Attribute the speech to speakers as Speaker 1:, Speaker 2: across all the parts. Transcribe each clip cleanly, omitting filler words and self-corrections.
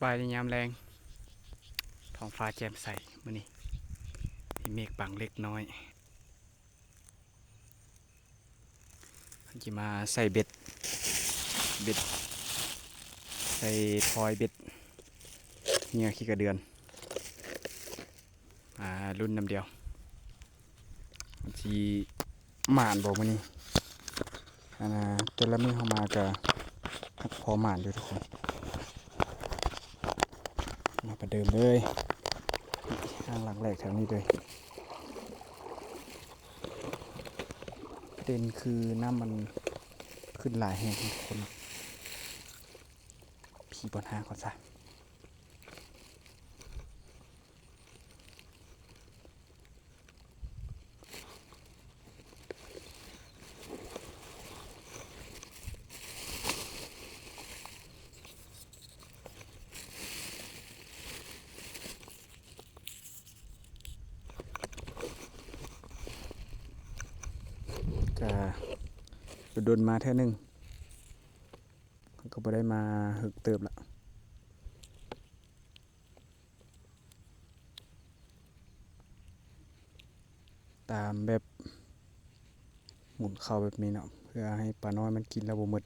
Speaker 1: บายในยามแรงท้องฟ้าแจ่มใสมื้อนี้มีเมฆบางเล็กน้อยมันจะมาใส่เบ็ดใส่ทอยเบ็ดเหงื่อขี้กระเดือนรุ่นน้ำเดียวมันสิหมานบอกมื้อนี้แต่ละมื้อเข้ามาก็พอหมานอยู่ทุกคนมาประเดิมเลยห้างหลังแรกแถวนี้เลยประเด็นคือน้ำมันขึ้นหลายแห่งทุกคนขี่บนห้างก่อนซะก็โดนมาเท่านึงก็บ่ได้มาหึกเติบละตามแบบหมุนเข้าแบบนี้เนาะเพื่อให้ปลาน้อยมันกินแล้วบ่หมด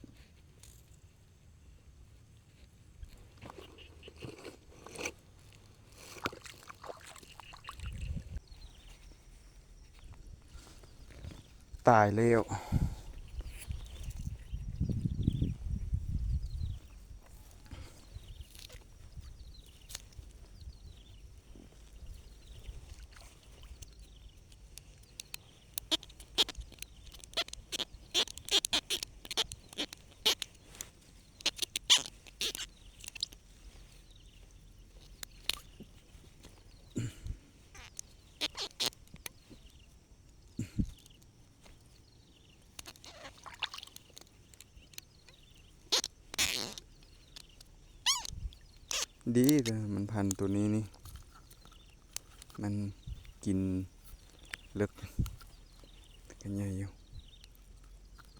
Speaker 1: ตายแล้วดีแต่มันพันตัวนี้นี่มันกินเลิกกันใหญ่อยู่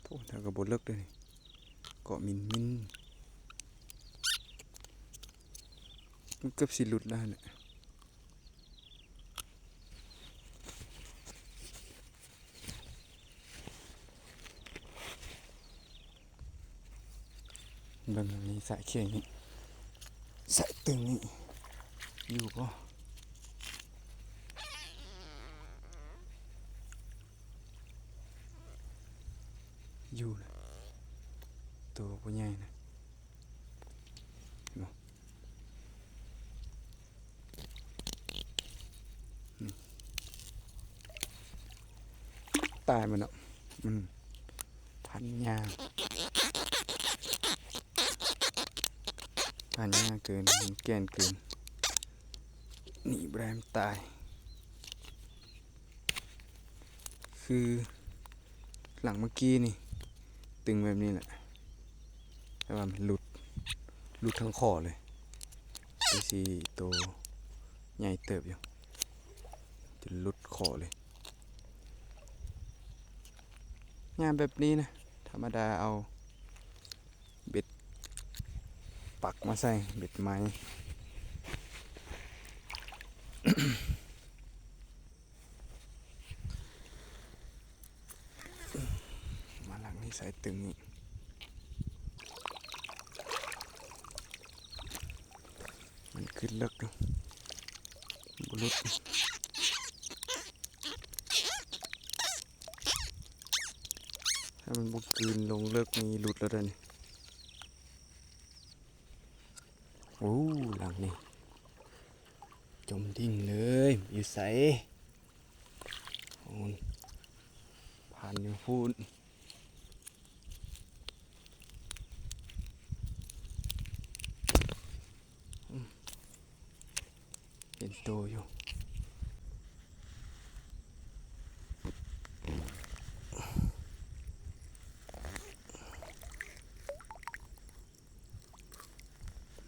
Speaker 1: โทษถ้าก็บ่เลิกเลยเกาะมินมันเกือบสิหลุดแล้วเนี่ยเบิ่งอันนี้สายเข่งนี่สายตึงนี่อยู่ป่ะอยู่นะตัวบ่ใหญ่นะเนาะนี่ตายมันเนาะมันพันยาเกินมันแก่นเกินนี่แบรมตายคือหลังเมื่อกี้นี่ตึงแบบนี้แหละแต่ว่ามันหลุดทั้งคอเลยดูสิตัวใหญ่เติบอยู่จะหลุดคอเลยงานแบบนี้นะธรรมดาเอาเบ็ดปักมาใส่เบ็ดไม้ มาหลังนี้สายตึงนี่มันขึ้นเลิกอยู่บุรุษถ้ามันบุกคืนลงเลิกมีหลุดแล้วเด้อนี่โอ้หลังนี่จมดิ่งเลยอยู่ใสผ่านอยู่พูนเห็นตัวอยู่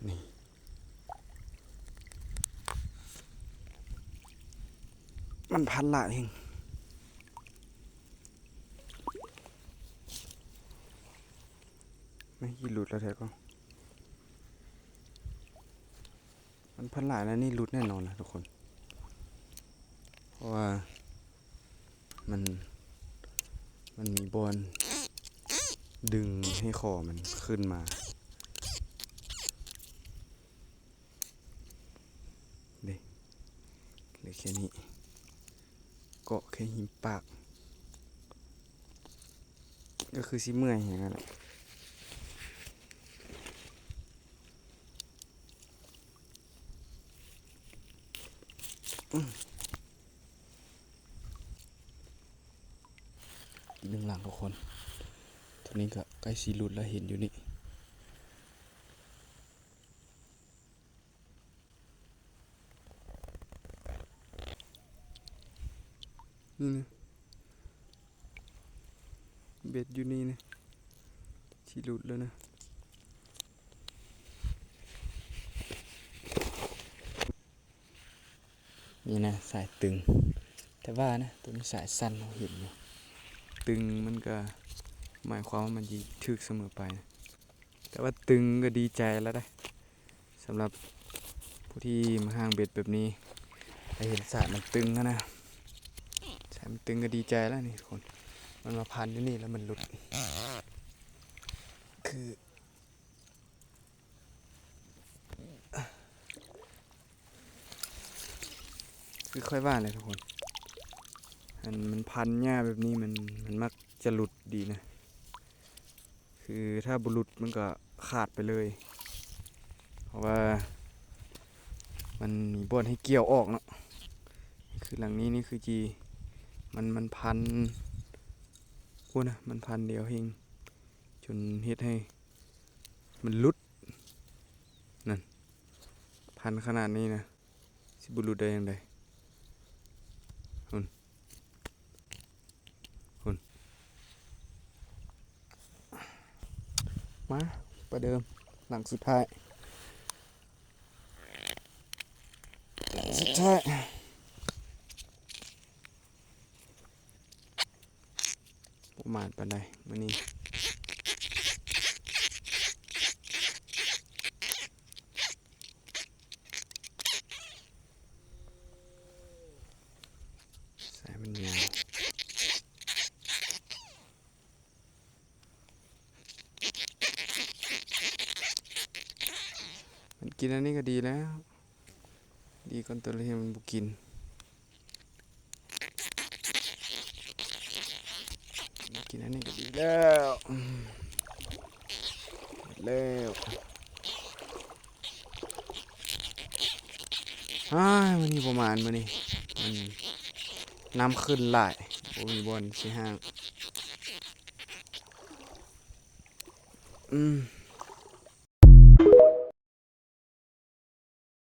Speaker 1: นี่มันพันละเองไม่กี่หลุดแล้วแท้ก็ มันพันหลายแล้วนี่หลุดแน่นอนนะทุกคนเพราะว่ามันมีบอลดึงให้คอมันขึ้นมาเด็กเหลือแค่นี้เกาะแค่หิมปากก็คือสิเมื่อยอย่างนั้นแหละอีกหนึ่งหลังทุกคนตัวนี้ก็ใกล้สีหลุดแล้วเห็นอยู่นี่นี่นะเบ็ดอยู่นี่นะสีหลุดแล้วนะนี่นะสายตึงแต่ว่านะตัวนี้สายสั้นเราเห็นอยู่ตึงมันก็หมายความว่ามันยีถึกเสมอไปนะแต่ว่าตึงก็ดีใจแล้วได้สำหรับผู้ที่มาห้างเบ็ดแบบนี้ได้เห็นสายมันตึงแล้วนะสายมันตึงก็ดีใจแล้วนี่คนมันมาพันอยู่นี่แล้วมันหลุดคือค่อยว่าเลยทุกคนมันพันหญ้าแบบนี้มันมักจะหลุดดีนะคือถ้าบุรุษมันก็ขาดไปเลยเพราะว่ามันมีบอนให้เกี่ยวออกเนาะคือหลังนี้นี่คือจีมันพันโอ้นะมันพันเดียวเองจนเฮ็ดให้มันหลุดนั่นพันขนาดนี้นะสิบุรุษได้ยังไงมาประเดิมหลังสุดท้ายสุดท้ายประมาณปานใดมื้อนี้สายมันยาวมันกินอันนี้ก็ดีแล้วดีก่อนตัวที่มันบุกินกินอันนี้ก็ดีแล้วแล้วมันนี่ประมาณมื้อนี้มันน้ำขึ้นหลายบ่มีบอลสิห้าง